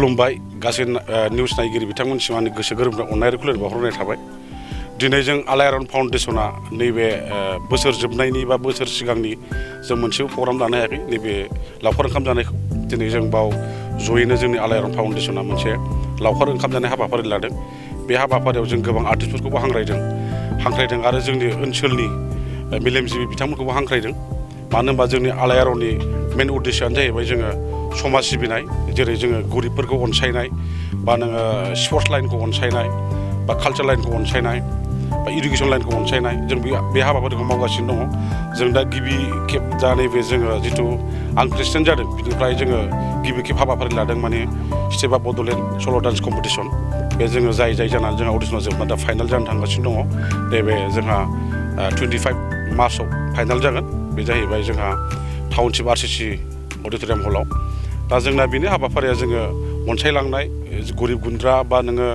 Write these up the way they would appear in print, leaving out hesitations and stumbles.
खुलुमबाय गासै निउस नायगिरि बिथांमोनसिम आंनि गोसो गोरबोनिफ्राय अननाय आरो खुलुमनाय बावहरनाय थाबाय। दिनै जों आलाइ आरन फाउन्डेसना नैबे बोसोर जोबनायनि बा बोसोर सिगांनि जों मोनसे प्रग्राम लानो हायाखै नैबे लावखार ओंखाम जानायखौ दिनै जों बाव जयैनो जोंनि आलाइ आरन फाउन्डेसना मोनसे लावखार ओंखाम जानाय हाबाफारि लादों। बे हाबाफारियाव जों गोबां आर्टिस्टफोरखौबो हांख्रायदों आरो जोंनि ओनसोलनि मेलेमजिबि बिथांमोनखौबो हांख्रायदों। मानो होनबा जोंनि आलाइ आरननि मेन उद्देश्यआनो जाहैबाय जोङो समाज सिबिनाय, जेरै जोङो गरिबफोरखौ अनसायनाय बा नोङो स्पर्ट्स लाइनखौ अनसायनाय बा कालचार लाइनखौ अनसायनाय बा इडुकेसन लाइनखौ अनसायनाय जों बे हाबाफारिखौ मावगासिनो दङ। जों दा गिबि खेब दा नैबे जोङो जिथु आं प्रेसिडेन्ट जादों बिनिफ्राय जोङो गिबि खेब हाबाफारि लादों माने स्टेट अफ बड'लेण्ड सल' डान्स कम्पिटिसन। बे जोङो जाय जानानै जोंहा अडिसना जोबनानै दा फाइनाल जानो थांगासिनो दङ। नैबे जोंहा 25 मार्चआव फाइनाल जागोन। बे जाहैबाय जोंहा टाउनशिप आरसिसि अडिट'रियाम हलाव। दा जोंना बेनि हाबाफारिया जोङो अनसायलांनाय गरिब गुन्द्रा बा नोङो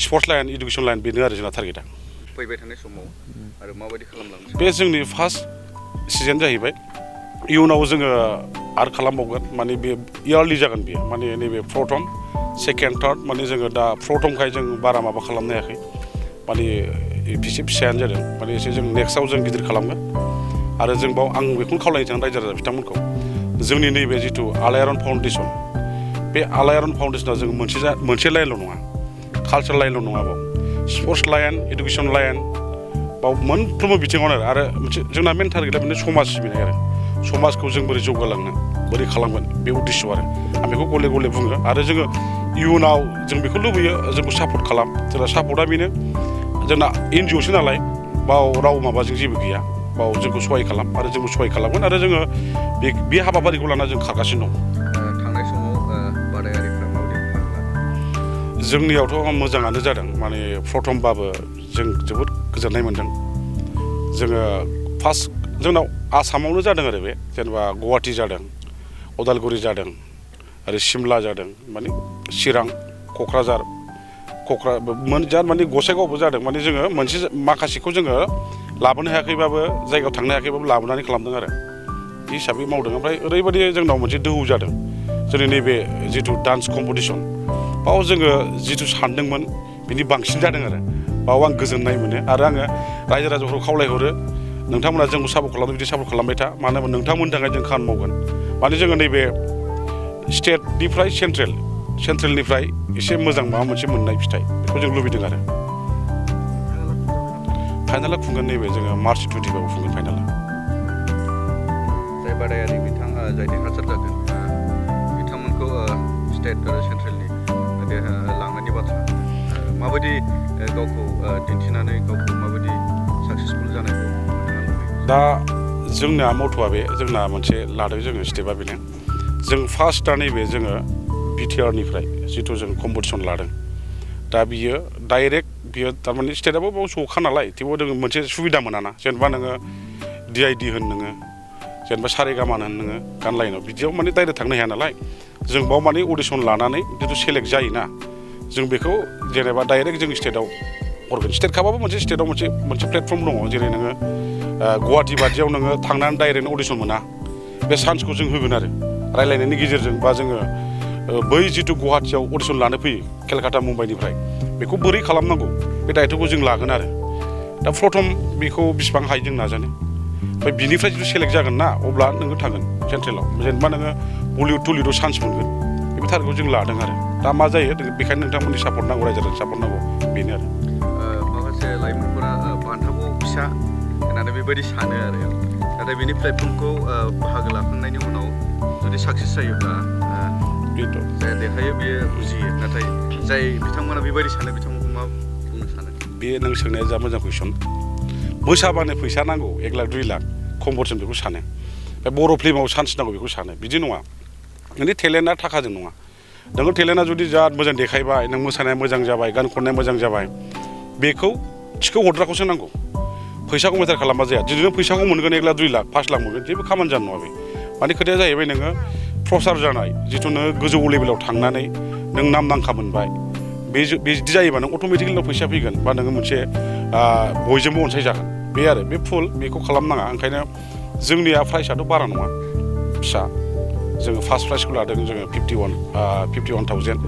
स्पर्ट्स लाइन इडुकेसन लाइन बेनो आरो जोंना टारगेटआ। फैबाय थानाय समाव आरो माबायदि खालामलांनो बे जोंनि फार्स्ट सिजन जाहैबाय। इयुनाव जोङो आरो खालामबावगोन, माने बे इयारलि जागोन बेयो, माने नैबे प्रथम सेकेन्ड थार्ड माने जोङो दा प्रथमखाय जों बारा माबा खालामनो हायाखै, माने एसे फिसायानो जादों। माने एसे जों नेक्स्टआव जों गिदिर खालामगोन। आरो जों बाव आं बेखौनो खावलायनो सानो रायजो राजा बिथांमोनखौ, जोंनि नैबे जिथु आलाइ आरन फाउन्डेसन, बे आलाइ आरन फाउन्डेसना जों मोनसे लाइनल' नङा, कालचार लाइनल' नङा, बाव स्पर्ट्स लाइन इडुकेसन लाइन बाव मोनफ्रोमबो बिथिङावनो आरो मोनसे जोंना मेन टारगेटआ बेनो समाज सिबिनाय आरो समाजखौ जों बोरै जौगालांनो बोरै खालामगोन बे उद्देश्य आरो आं बेखौ गले गले बुङो। आरो जोङो इयुनाव जों बेखौ लुबैयो जोंखौ सापर्ट खालाम। जोंना सापर्टआ बेनो, जोंना NGOसो नालाय बाव राव माबाजों जेबो गैया, बाव जोंखौ सहाय खालाम आरो जोंबो सहाय खालामगोन। आरो जोङो बे हाबाफारिखौ लाना जों खारगासिनो दं। थांनाय समाव बादायारिफ्रा माबायदि खालामला? जोंनियावथ' मोजाङानो जादों, माने प्रथमबाबो जों जोबोद गोजोननाय मोन्दों। जोङो फार्स्ट जोंनाव आसामावनो जादों आरो बे जेनेबा गुवाहाटि जादों, उदालगुरि जादों आरो सिमला जादों, माने चिरां क'क्राझार माने गसाइगावबो जादों। माने जोङो माखासेखौ जोङो लाबोनो हायाखैबाबो जायगायाव थांनो हायाखैबाबो लाबोनानै खालामदों आरो बे हिसाबै मावदों। ओमफ्राय ओरैबायदि जोंनाव मोनसे दोहौ जादों जोंनि नैबे जिथु डान्स कम्पिटिसन, बाव जोङो जिथु सानदोंमोन बिनि बांसिन जादों आरो बाव आं गोजोननाय मोनो। आरो आङो रायजो राजाफोरखौ खावलायहरो, नोंथांमोना जोंखौ सापर्ट खालामो, बिदि सापर्ट खालामबाय था। मानो होनबा नोंथांमोननि थाखाय जों खामानि मावगोन। माने जोङो नैबे स्टेटनिफ्राय सेन्ट्रेलनिफ्राय एसे मोजां माबा मोनसे मोननाय फिथाइ बेखौ जों लुबैदों आरो फाइनाला खुंगोन नैबे जोङो मार्च 25आव खुंगोन फाइनाला। जाय बादायारि बिथाङा जाय देरहासार जागोन बिथांमोनखौ स्टेट आरो सेन्ट्रेलनि लांनायनि बाथ्रा माबायदि गावखौ दिन्थिनानै गावखौ माबायदि साक्सेसफुल जानायखौ दा जोंना मथ'आ बे जोंना मोनसे लादों जोङो स्टेपआ बेनो, जों फार्स्टआ नैबे जोङो बिटिआरनिफ्राय जिथु जों कम्पिटिसन लादों। दा बियो डाइरेक्ट बियो थारमाने स्टेटआबो बाव जखा नालाय, थेवबो जोङो मोनसे सुबिदा मोनाना, जेनेबा नोङो DID होन नोङो जेनेबा सारेगामान होन नोङो गान लाइनाव बिदियाव माने डाइरेक्ट थांनो हाया नालाय, जों बाव माने अडिसन लानानै जिथु सेलेक्ट जायोना, जों बेखौ जेनेबा डाइरेक्ट जों स्टेटआव हरगोन। स्टेट कापाबो मोनसे स्टेटआव मोनसे प्लेटफर्म दङ, जेरै नोङो गुवाहाटि बादियाव नोङो थांनानै डाइरेक्ट अडिसन मोना, बे चान्सखौ जों होगोन आरो रायलायनायनि गेजेरजों। बा जोङो बै जिथु गुवाहाटियाव अडिसन लानो फैयो केलकाता मुम्बाइनिफ्राय, बेखौ बोरै खालामनांगौ बे दायथ'खौ जों लागोन आरो दा प्रथम बेखौ बेसिबां हायो जों नाजानो। ओमफ्राय बिनिफ्राय जुदि सेलेक्ट जागोन ना, अब्ला नोङो थांगोन सेन्ट्रेलाव, जेनेबा नोङो बलिउड टलिउडआव चान्स मोनगोन। बे थारखौ जों लादों आरो दा मा जायो बेखायनो नोंथांमोननि सापर्ट नांगौ, रायजो राजानि सापर्ट नांगौ, बेनो आरो। माखासे लाइमोनफोरा बान्थाखौ फिसा होननानै बेबायदि सानो आरो, नाथाय बेनि प्लेटफर्मखौ बाहागो लाखांनायनि उनाव जुदि साक्सेस जायोब्ला जाय देरहायो बेयो बुजियो। नाथाय जाय बिथांमोना बेबायदि सानो बिथांमोनखौ मा बुंनो सानो? बे नों सोंनाया जा मोजां कुइसन। मोसाबानो फैसा नांगौ 1 लाख 2 लाख कम्पिटिसन बेखौ सानो, बे बर' फिल्माव चान्स नांगौ बेखौ सानो। बिदि नङा, नोंनि टेलेन्टआ थाखाजों नङा। नोङो टेलेन्टआ जुदि जा मोजां देखायबाय, नों मोसानाया मोजां जाबाय, गान खननाया मोजां जाबाय, बेखौ थिखौ हरग्राखौसो नांगौ। फैसाखौ मेटार खालामबा जाया। जुदि नों फैसाखौ मोनगोन 1 लाख 2 लाख 5 लाख मोनगोन, जेबो खामानि जानाय नङा बे। माने खोथाया जाहैबाय नोङो प्रसार जानाय, जिथु नोङो गोजौ लेभेलाव थांनानै नों नामदांखा मोनबाय, बिदि जायोबा नों अट'मेटिकेलि नों फैसा फैगोन बा नोङो मोनसे बयजोंबो अनसायजागोन। बे आरो बे फुल बेखौ खालामनाङा। ओंखायनो जोंनिया प्राइसआथ' बारा नङा, फिसा जोङो फार्स्ट प्राइजखौ लादों जोङो 51,000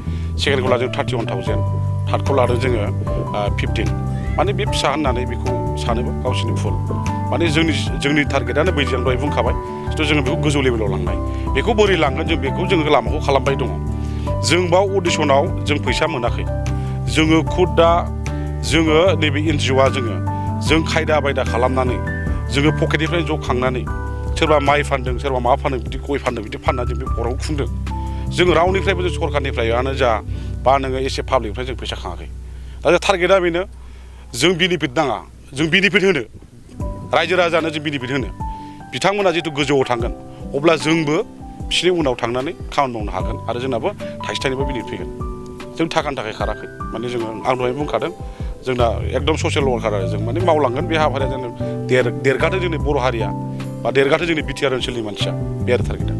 सेकेन्डखौ लादों 31,000 थार्डखौ लादों जोङो 15 माने बे फिसा होननानै बेखौ सानोबा गावसोरनि भुल माने जोंनि टारगेटआनो बै जों दहाय बुंखाबाय जिथु जोङो बेखौ गोजौ लेभेलाव लांनाय बेखौ बोरै लांगोन जों बेखौ जोङो लामाखौ खालामबाय दङ जों बाव अडिशनाव जों फैसा मोनाखै जोङो खुद दा जोङो नैबे एनजिअ'आ जों खायदा बायदा खालामनानै जोङो पकेटनिफ्राय ज' खांनानै सोरबा माइ फानदों सोरबा माबा फानदों बिदि गय फानदों बिदि फाननानै जों बे प्रग्रामखौ खुंदों जों रावनिफ्रायबो जों सरकारनिफ्रायानो जा बा नोङो एसे पाब्लिकनिफ्राय जों फैसा खाङाखै दा जों टारगेटआ बेनो जों बेनिफिट नाङा जों बेनिफिट होनो रायजो राजानो जों बेनिफिट होनो बिथांमोना जितु गोजौआव थांगोन अब्ला जोंबो बिसोरनि उनाव थांनानै खामानि मावनो हागोन आरो जोंनाबो थाइसे थाइनैबो बेनिफिट फैगोन जों थाखानि थाखाय खाराखै माने जोङो आं दहाय बुंखादों जोंना एकदम ससियेल वार्कार आरो जों माने मावलांगोन बे हाबाफारिया जोंनो देरगाथों जोंनि बर' हारिया बा देरगाथों जोंनि बिटिआर ओनसोलनि मानसिया बे आरो टारगेटआ